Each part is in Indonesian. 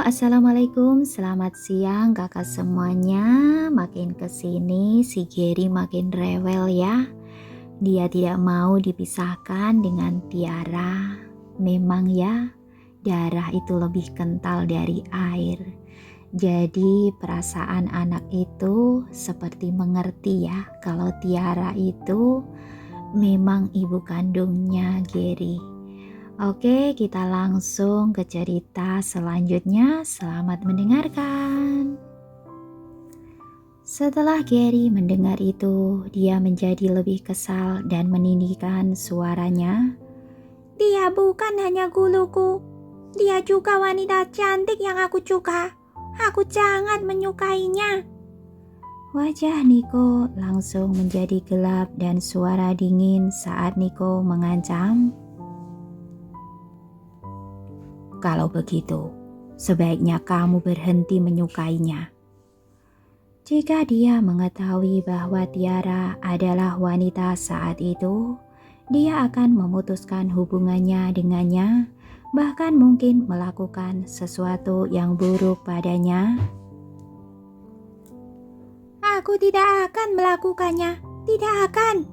Assalamualaikum, selamat siang kakak semuanya. Makin kesini si Gary makin rewel ya. Dia tidak mau dipisahkan dengan Tiara. Memang ya, darah itu lebih kental dari air. Jadi perasaan anak itu seperti mengerti ya kalau Tiara itu memang ibu kandungnya Gary. Oke, kita langsung ke cerita selanjutnya. Selamat mendengarkan. Setelah Gary mendengar itu, dia menjadi lebih kesal dan meninggikan suaranya. Dia bukan hanya guluku, dia juga wanita cantik yang aku suka. Aku sangat menyukainya. Wajah Niko langsung menjadi gelap dan suara dingin saat Niko mengancam. Kalau begitu, sebaiknya kamu berhenti menyukainya. Jika dia mengetahui bahwa Tiara adalah wanita saat itu, dia akan memutuskan hubungannya dengannya, bahkan mungkin melakukan sesuatu yang buruk padanya. Aku tidak akan melakukannya, tidak akan.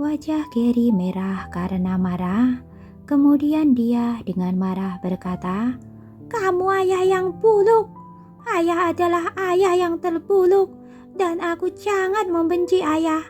Wajah Gary merah karena marah. Kemudian dia dengan marah berkata, Kamu ayah yang buluk. Ayah adalah ayah yang terburuk dan aku sangat membenci ayah.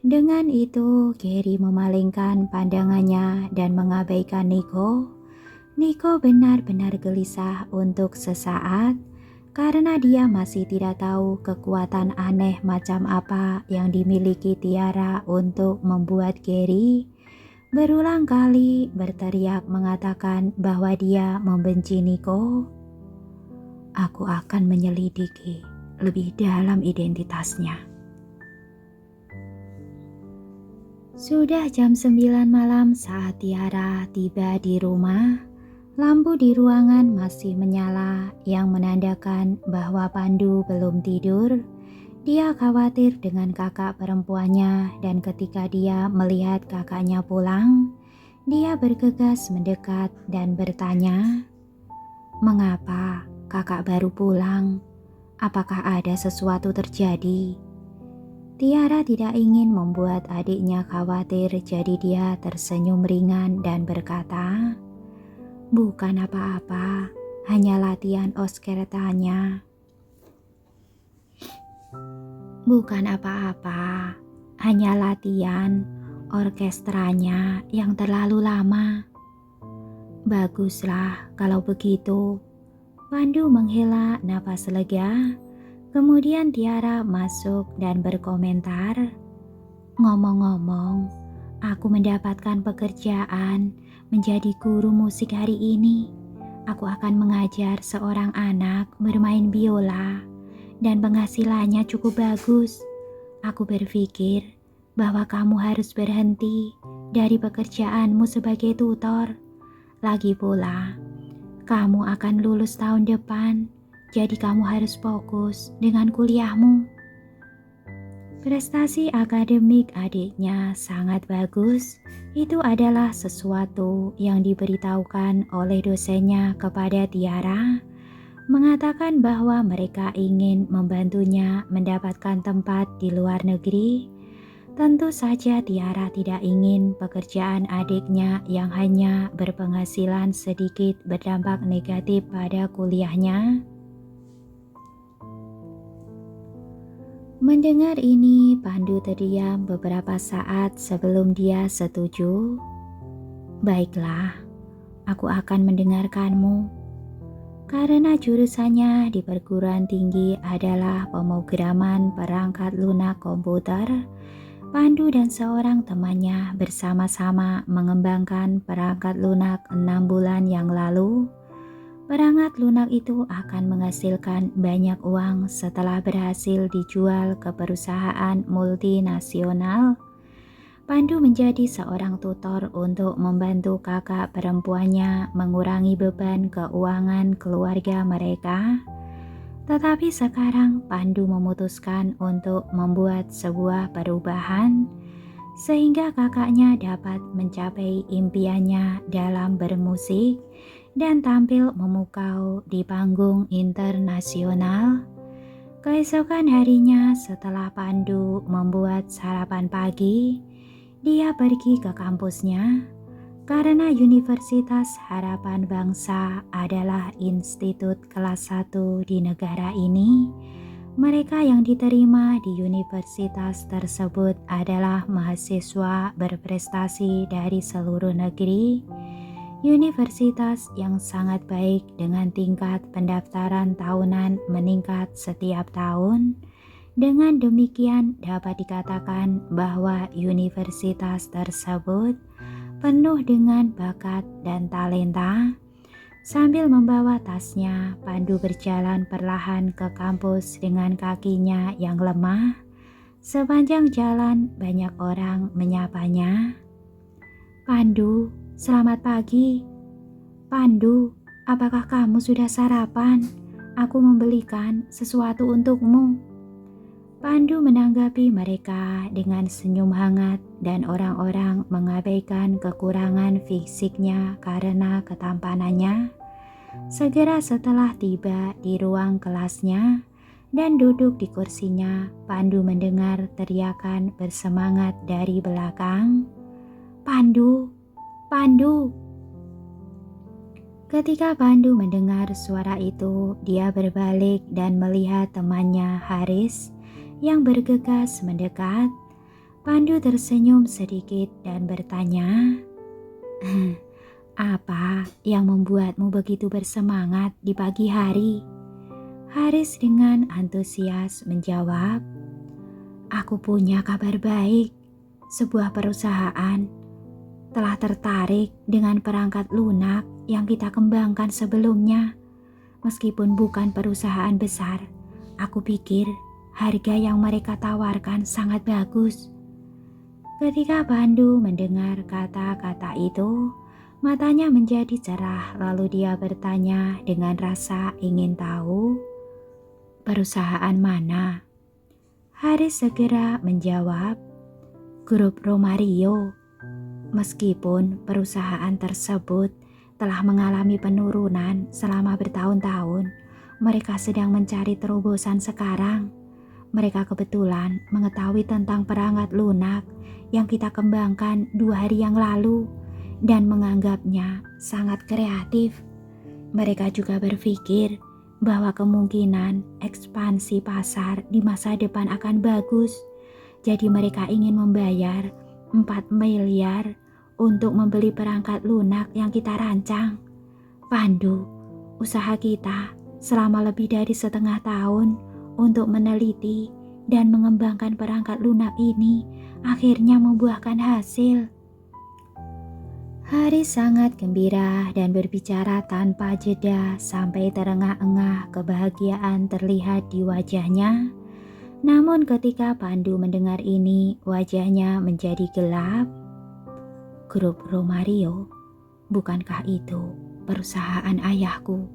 Dengan itu, Gary memalingkan pandangannya dan mengabaikan Niko. Niko benar-benar gelisah untuk sesaat karena dia masih tidak tahu kekuatan aneh macam apa yang dimiliki Tiara untuk membuat Gary berulang kali berteriak mengatakan bahwa dia membenci Niko. Aku akan menyelidiki lebih dalam identitasnya. Sudah jam 9 malam saat Tiara tiba di rumah. Lampu di ruangan masih menyala yang menandakan bahwa Pandu belum tidur. Dia khawatir dengan kakak perempuannya dan ketika dia melihat kakaknya pulang, dia bergegas mendekat dan bertanya, "Mengapa kakak baru pulang? Apakah ada sesuatu terjadi?" Tiara tidak ingin membuat adiknya khawatir, jadi dia tersenyum ringan dan berkata, "Bukan apa-apa, hanya latihan oskertanya." Bukan apa-apa, hanya latihan orkestranya yang terlalu lama. Baguslah kalau begitu. Pandu menghela napas lega. Kemudian Tiara masuk dan berkomentar, "Ngomong-ngomong, aku mendapatkan pekerjaan menjadi guru musik hari ini. Aku akan mengajar seorang anak bermain biola. Dan penghasilannya cukup bagus. Aku berpikir bahwa kamu harus berhenti dari pekerjaanmu sebagai tutor. Lagi pula, kamu akan lulus tahun depan, jadi kamu harus fokus dengan kuliahmu." Prestasi akademik adiknya sangat bagus. Itu adalah sesuatu yang diberitahukan oleh dosennya kepada Tiara, mengatakan bahwa mereka ingin membantunya mendapatkan tempat di luar negeri. Tentu saja Tiara tidak ingin pekerjaan adiknya yang hanya berpenghasilan sedikit berdampak negatif pada kuliahnya. Mendengar ini, Pandu terdiam beberapa saat sebelum dia setuju. "Baiklah, aku akan mendengarkanmu." Karena jurusannya di perguruan tinggi adalah pemrograman perangkat lunak komputer, Pandu dan seorang temannya bersama-sama mengembangkan perangkat lunak 6 bulan yang lalu. Perangkat lunak itu akan menghasilkan banyak uang setelah berhasil dijual ke perusahaan multinasional. Pandu menjadi seorang tutor untuk membantu kakak perempuannya mengurangi beban keuangan keluarga mereka. Tetapi sekarang Pandu memutuskan untuk membuat sebuah perubahan sehingga kakaknya dapat mencapai impiannya dalam bermusik, dan tampil memukau di panggung internasional. Keesokan harinya setelah Pandu membuat sarapan pagi, dia pergi ke kampusnya. Karena Universitas Harapan Bangsa adalah institut kelas 1 di negara ini, mereka yang diterima di universitas tersebut adalah mahasiswa berprestasi dari seluruh negeri. Universitas yang sangat baik dengan tingkat pendaftaran tahunan meningkat setiap tahun. Dengan demikian dapat dikatakan bahwa universitas tersebut penuh dengan bakat dan talenta. Sambil membawa tasnya, Pandu berjalan perlahan ke kampus dengan kakinya yang lemah. Sepanjang jalan banyak orang menyapanya. Pandu, selamat pagi. Pandu, apakah kamu sudah sarapan? Aku membelikan sesuatu untukmu. Pandu menanggapi mereka dengan senyum hangat dan orang-orang mengabaikan kekurangan fisiknya karena ketampanannya. Segera setelah tiba di ruang kelasnya dan duduk di kursinya, Pandu mendengar teriakan bersemangat dari belakang. Pandu, Pandu. Ketika Pandu mendengar suara itu, dia berbalik dan melihat temannya Haris yang bergegas mendekat. Pandu tersenyum sedikit dan bertanya, "Apa yang membuatmu begitu bersemangat di pagi hari?" Haris dengan antusias menjawab, "Aku punya kabar baik. Sebuah perusahaan telah tertarik dengan perangkat lunak yang kita kembangkan sebelumnya. Meskipun bukan perusahaan besar, aku pikir harga yang mereka tawarkan sangat bagus." Ketika Pandu mendengar kata-kata itu, matanya menjadi cerah lalu dia bertanya dengan rasa ingin tahu, "Perusahaan mana?" Haris segera menjawab, "Grup Romario." Meskipun perusahaan tersebut telah mengalami penurunan selama bertahun-tahun, mereka sedang mencari terobosan sekarang. Mereka kebetulan mengetahui tentang perangkat lunak yang kita kembangkan 2 hari yang lalu dan menganggapnya sangat kreatif. Mereka juga berpikir bahwa kemungkinan ekspansi pasar di masa depan akan bagus. Jadi mereka ingin membayar 4 miliar untuk membeli perangkat lunak yang kita rancang. Pandu, usaha kita selama lebih dari setengah tahun untuk meneliti dan mengembangkan perangkat lunak ini akhirnya membuahkan hasil. Haris sangat gembira dan berbicara tanpa jeda sampai terengah-engah kebahagiaan terlihat di wajahnya. Namun ketika Pandu mendengar ini, wajahnya menjadi gelap. Grup Romario, bukankah itu perusahaan ayahku?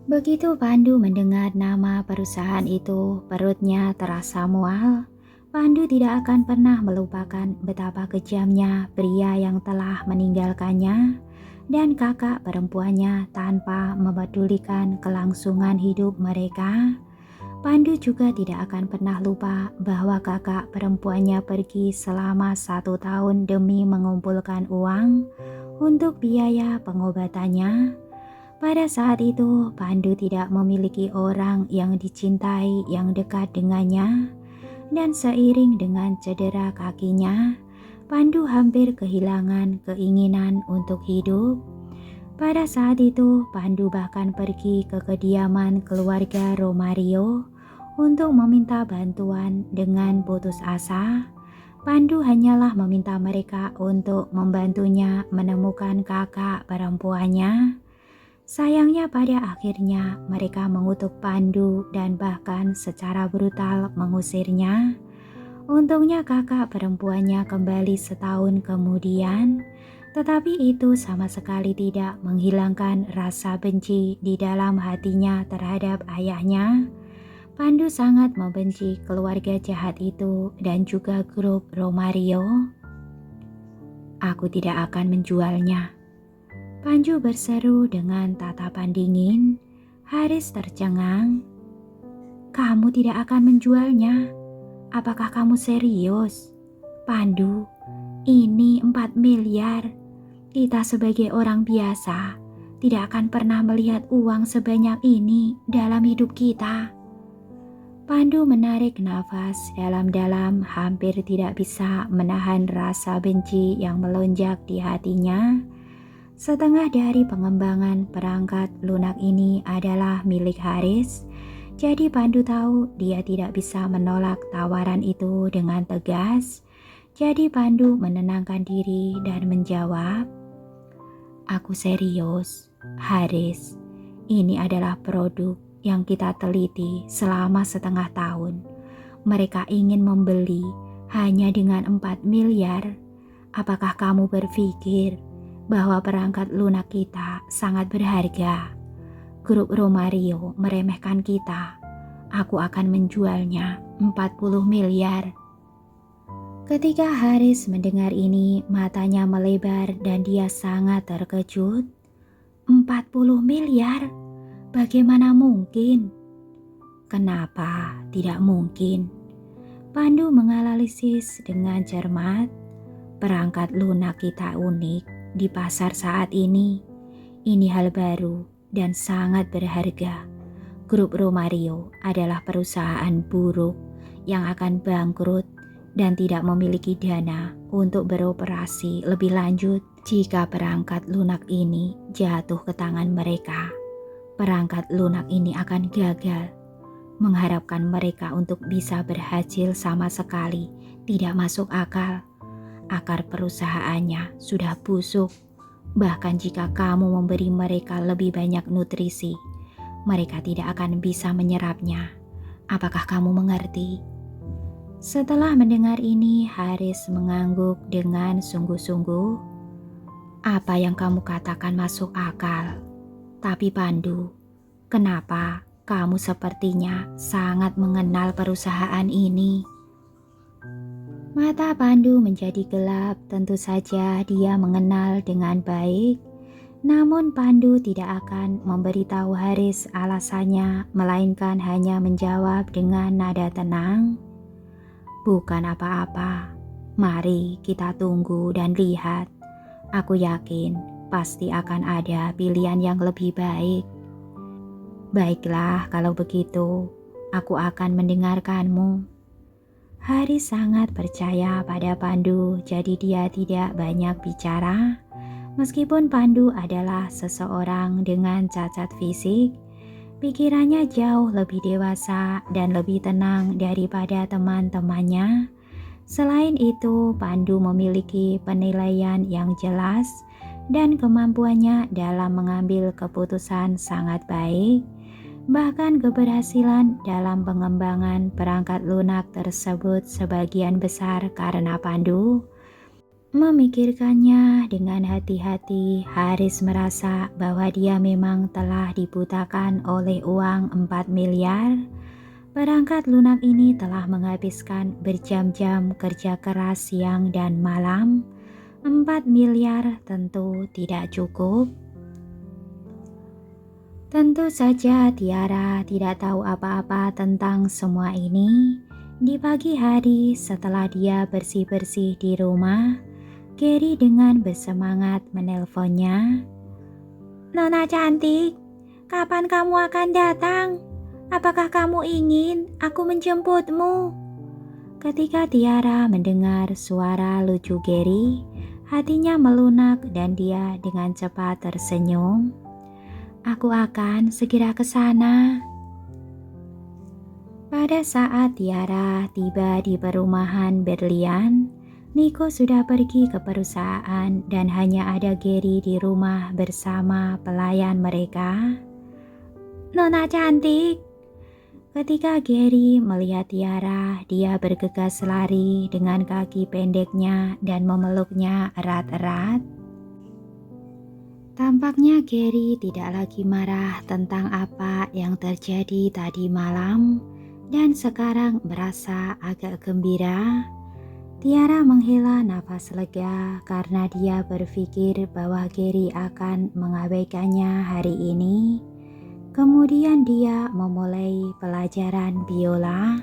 Begitu Pandu mendengar nama perusahaan itu, perutnya terasa mual. Pandu tidak akan pernah melupakan betapa kejamnya pria yang telah meninggalkannya dan kakak perempuannya tanpa memedulikan kelangsungan hidup mereka. Pandu juga tidak akan pernah lupa bahwa kakak perempuannya pergi selama 1 tahun demi mengumpulkan uang untuk biaya pengobatannya. Pada saat itu, Pandu tidak memiliki orang yang dicintai yang dekat dengannya, dan seiring dengan cedera kakinya, Pandu hampir kehilangan keinginan untuk hidup. Pada saat itu, Pandu bahkan pergi ke kediaman keluarga Romario untuk meminta bantuan dengan putus asa. Pandu hanyalah meminta mereka untuk membantunya menemukan kakak perempuannya. Sayangnya pada akhirnya mereka mengutuk Pandu dan bahkan secara brutal mengusirnya. Untungnya kakak perempuannya kembali setahun kemudian, tetapi itu sama sekali tidak menghilangkan rasa benci di dalam hatinya terhadap ayahnya. Pandu sangat membenci keluarga jahat itu dan juga grup Romario. Aku tidak akan menjualnya. Panju berseru dengan tatapan dingin. Haris tercengang. Kamu tidak akan menjualnya? Apakah kamu serius? Pandu, ini 4 miliar. Kita sebagai orang biasa tidak akan pernah melihat uang sebanyak ini dalam hidup kita. Pandu menarik nafas dalam-dalam, hampir tidak bisa menahan rasa benci yang melonjak di hatinya. Setengah dari pengembangan perangkat lunak ini adalah milik Haris. Jadi Pandu tahu dia tidak bisa menolak tawaran itu dengan tegas. Jadi Pandu menenangkan diri dan menjawab, "Aku serius, Haris. Ini adalah produk yang kita teliti selama setengah tahun. Mereka ingin membeli hanya dengan 4 miliar. Apakah kamu berpikir bahwa perangkat lunak kita sangat berharga? Grup Romario meremehkan kita. Aku akan menjualnya 40 miliar. Ketika Haris mendengar ini, matanya melebar dan dia sangat terkejut. 40 miliar? Bagaimana mungkin? Kenapa tidak mungkin? Pandu menganalisis dengan cermat. Perangkat lunak kita unik di pasar saat ini. Ini hal baru dan sangat berharga. Grup Romario adalah perusahaan buruk yang akan bangkrut dan tidak memiliki dana untuk beroperasi lebih lanjut jika perangkat lunak ini jatuh ke tangan mereka. Perangkat lunak ini akan gagal. Mengharapkan mereka untuk bisa berhasil sama sekali tidak masuk akal. Akar perusahaannya sudah busuk. Bahkan jika kamu memberi mereka lebih banyak nutrisi, mereka tidak akan bisa menyerapnya. Apakah kamu mengerti? Setelah mendengar ini, Haris mengangguk dengan sungguh-sungguh. Apa yang kamu katakan masuk akal. Tapi Pandu, kenapa kamu sepertinya sangat mengenal perusahaan ini? Mata Pandu menjadi gelap. Tentu saja dia mengenal dengan baik. Namun Pandu tidak akan memberitahu Haris alasannya, melainkan hanya menjawab dengan nada tenang. Bukan apa-apa. Mari kita tunggu dan lihat. Aku yakin pasti akan ada pilihan yang lebih baik. Baiklah, kalau begitu, aku akan mendengarkanmu. Haris sangat percaya pada Pandu, jadi dia tidak banyak bicara. Meskipun Pandu adalah seseorang dengan cacat fisik, pikirannya jauh lebih dewasa dan lebih tenang daripada teman-temannya. Selain itu, Pandu memiliki penilaian yang jelas dan kemampuannya dalam mengambil keputusan sangat baik. Bahkan keberhasilan dalam pengembangan perangkat lunak tersebut sebagian besar karena Pandu memikirkannya dengan hati-hati. Haris merasa bahwa dia memang telah dibutakan oleh uang 4 miliar. Perangkat lunak ini telah menghabiskan berjam-jam kerja keras siang dan malam. 4 miliar tentu tidak cukup. Tentu saja Tiara tidak tahu apa-apa tentang semua ini. Di pagi hari setelah dia bersih-bersih di rumah, Gary dengan bersemangat menelponnya. Nona cantik, kapan kamu akan datang? Apakah kamu ingin aku menjemputmu? Ketika Tiara mendengar suara lucu Gary, hatinya melunak dan dia dengan cepat tersenyum. Aku akan segera ke sana. Pada saat Tiara tiba di perumahan Berlian, Nico sudah pergi ke perusahaan dan hanya ada Gary di rumah bersama pelayan mereka. Nona cantik. Ketika Gary melihat Tiara, dia bergegas lari dengan kaki pendeknya dan memeluknya erat-erat. Tampaknya Gary tidak lagi marah tentang apa yang terjadi tadi malam dan sekarang merasa agak gembira. Tiara menghela nafas lega karena dia berpikir bahwa Gary akan mengabaikannya hari ini. Kemudian dia memulai pelajaran biola.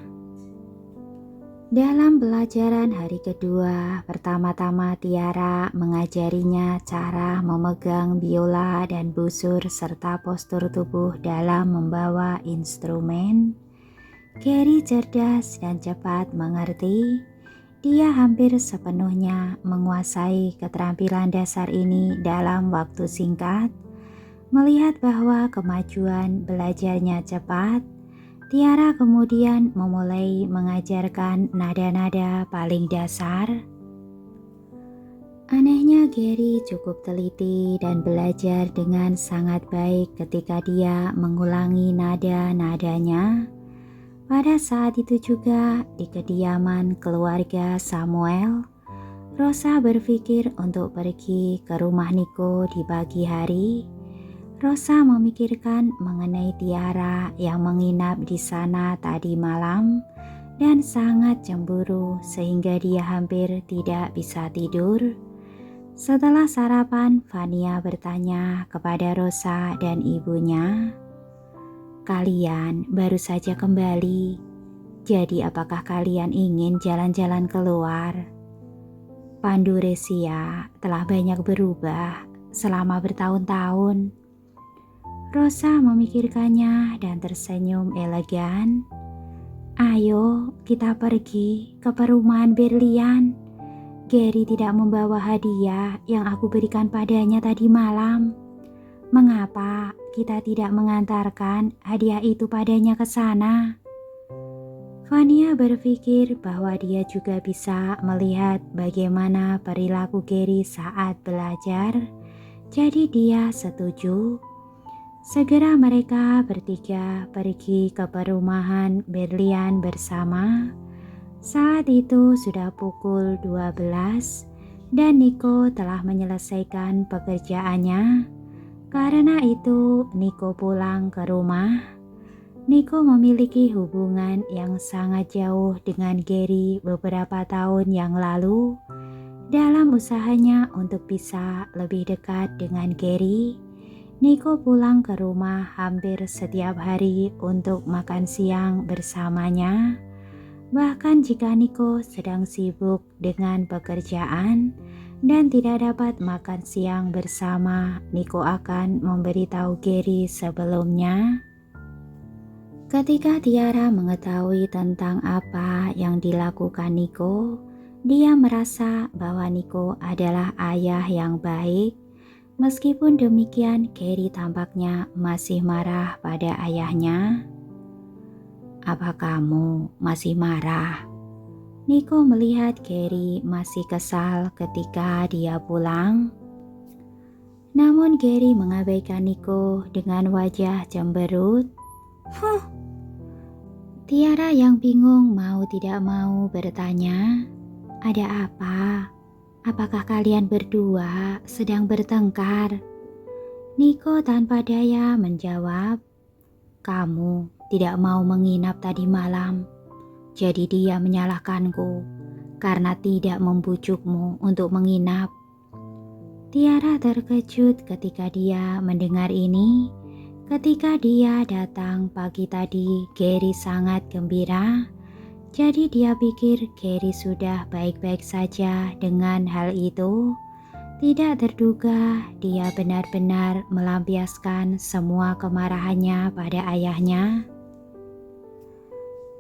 Dalam pelajaran hari kedua, pertama-tama Tiara mengajarinya cara memegang biola dan busur serta postur tubuh dalam membawa instrumen. Gary cerdas dan cepat mengerti. Dia hampir sepenuhnya menguasai keterampilan dasar ini dalam waktu singkat. Melihat bahwa kemajuan belajarnya cepat, Tiara kemudian memulai mengajarkan nada-nada paling dasar. Anehnya Gary cukup teliti dan belajar dengan sangat baik ketika dia mengulangi nada-nadanya. Pada saat itu juga di kediaman keluarga Samuel, Rosa berpikir untuk pergi ke rumah Nico di pagi hari. Rosa memikirkan mengenai Tiara yang menginap di sana tadi malam dan sangat cemburu sehingga dia hampir tidak bisa tidur. Setelah sarapan, Vania bertanya kepada Rosa dan ibunya, "Kalian baru saja kembali, jadi apakah kalian ingin jalan-jalan keluar?" Pandu Resia telah banyak berubah selama bertahun-tahun. Rosa memikirkannya dan tersenyum elegan. "Ayo kita pergi ke perumahan Berlian. Gary tidak membawa hadiah yang aku berikan padanya tadi malam. Mengapa kita tidak mengantarkan hadiah itu padanya ke sana?" Vania berpikir bahwa dia juga bisa melihat bagaimana perilaku Gary saat belajar, jadi dia setuju. Segera mereka bertiga pergi ke perumahan Berlian bersama. Saat itu sudah pukul 12 dan Nico telah menyelesaikan pekerjaannya. Karena itu Nico pulang ke rumah. Nico memiliki hubungan yang sangat jauh dengan Gary beberapa tahun yang lalu. Dalam usahanya untuk bisa lebih dekat dengan Gary, Nico pulang ke rumah hampir setiap hari untuk makan siang bersamanya. Bahkan jika Nico sedang sibuk dengan pekerjaan dan tidak dapat makan siang bersama, Nico akan memberitahu Gary sebelumnya. Ketika Tiara mengetahui tentang apa yang dilakukan Nico, dia merasa bahwa Nico adalah ayah yang baik. Meskipun demikian, Gary tampaknya masih marah pada ayahnya. "Apa kamu masih marah?" Nico melihat Gary masih kesal ketika dia pulang. Namun Gary mengabaikan Nico dengan wajah cemberut. Tiara yang bingung mau tidak mau bertanya, "Ada apa? Apakah kalian berdua sedang bertengkar?" Nico tanpa daya menjawab, "Kamu tidak mau menginap tadi malam, jadi dia menyalahkanku karena tidak membujukmu untuk menginap." Tiara terkejut ketika dia mendengar ini. Ketika dia datang pagi tadi, Gary sangat gembira. Jadi dia pikir Gary sudah baik-baik saja dengan hal itu. Tidak terduga dia benar-benar melampiaskan semua kemarahannya pada ayahnya.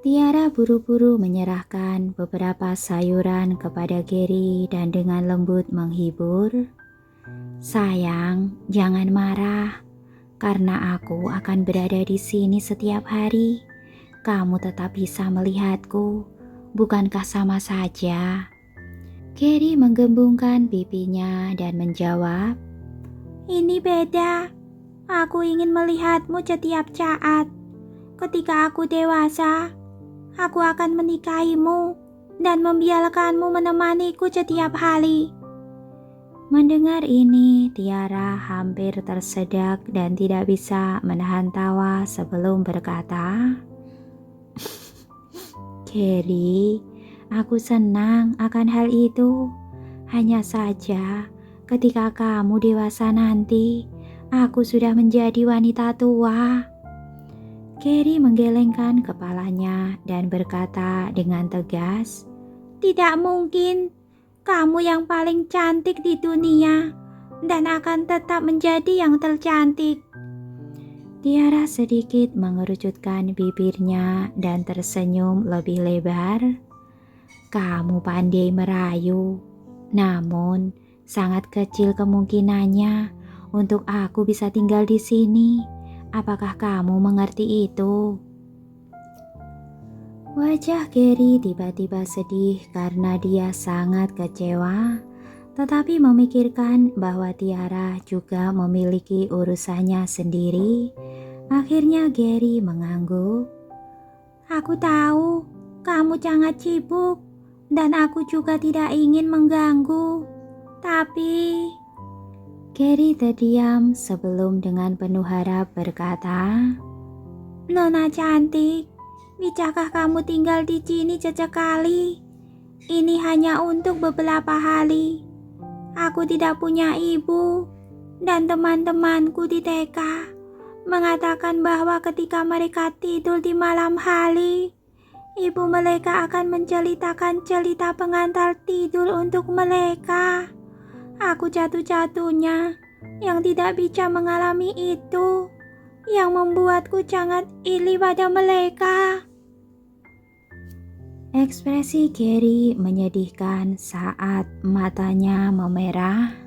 Tiara buru-buru menyerahkan beberapa sayuran kepada Gary dan dengan lembut menghibur, "Sayang, jangan marah. Karena aku akan berada di sini setiap hari, kamu tetap bisa melihatku, bukankah sama saja?" Gary menggembungkan pipinya dan menjawab, Ini beda. Aku ingin melihatmu setiap saat. Ketika aku dewasa, aku akan menikahimu dan membiarkanmu menemaniku setiap hari. Mendengar ini, Tiara hampir tersedak dan tidak bisa menahan tawa sebelum berkata, "Gary, Aku senang akan hal itu. Hanya saja, ketika kamu dewasa nanti, aku sudah menjadi wanita tua. Carrie menggelengkan kepalanya dan berkata dengan tegas, Tidak mungkin. Kamu yang paling cantik di dunia dan akan tetap menjadi yang tercantik. Tiara sedikit mengerucutkan bibirnya dan tersenyum lebih lebar. Kamu pandai merayu, namun sangat kecil kemungkinannya untuk aku bisa tinggal di sini. Apakah kamu mengerti itu? Wajah Gary tiba-tiba sedih karena dia sangat kecewa, tetapi memikirkan bahwa Tiara juga memiliki urusannya sendiri. Akhirnya Gary mengangguk. Aku tahu kamu sangat sibuk dan aku juga tidak ingin mengganggu. Tapi Gary terdiam sebelum dengan penuh harap berkata, Nona cantik, bisakah kamu tinggal di sini sesekali? Ini hanya untuk beberapa hari. Aku tidak punya ibu dan teman-temanku di TK mengatakan bahwa ketika mereka tidur di malam hari, ibu mereka akan menceritakan cerita pengantar tidur untuk mereka. Aku jatuh-jatuhnya yang tidak bisa mengalami itu, yang membuatku sangat iri pada mereka. ekspresi Gary menyedihkan saat matanya memerah.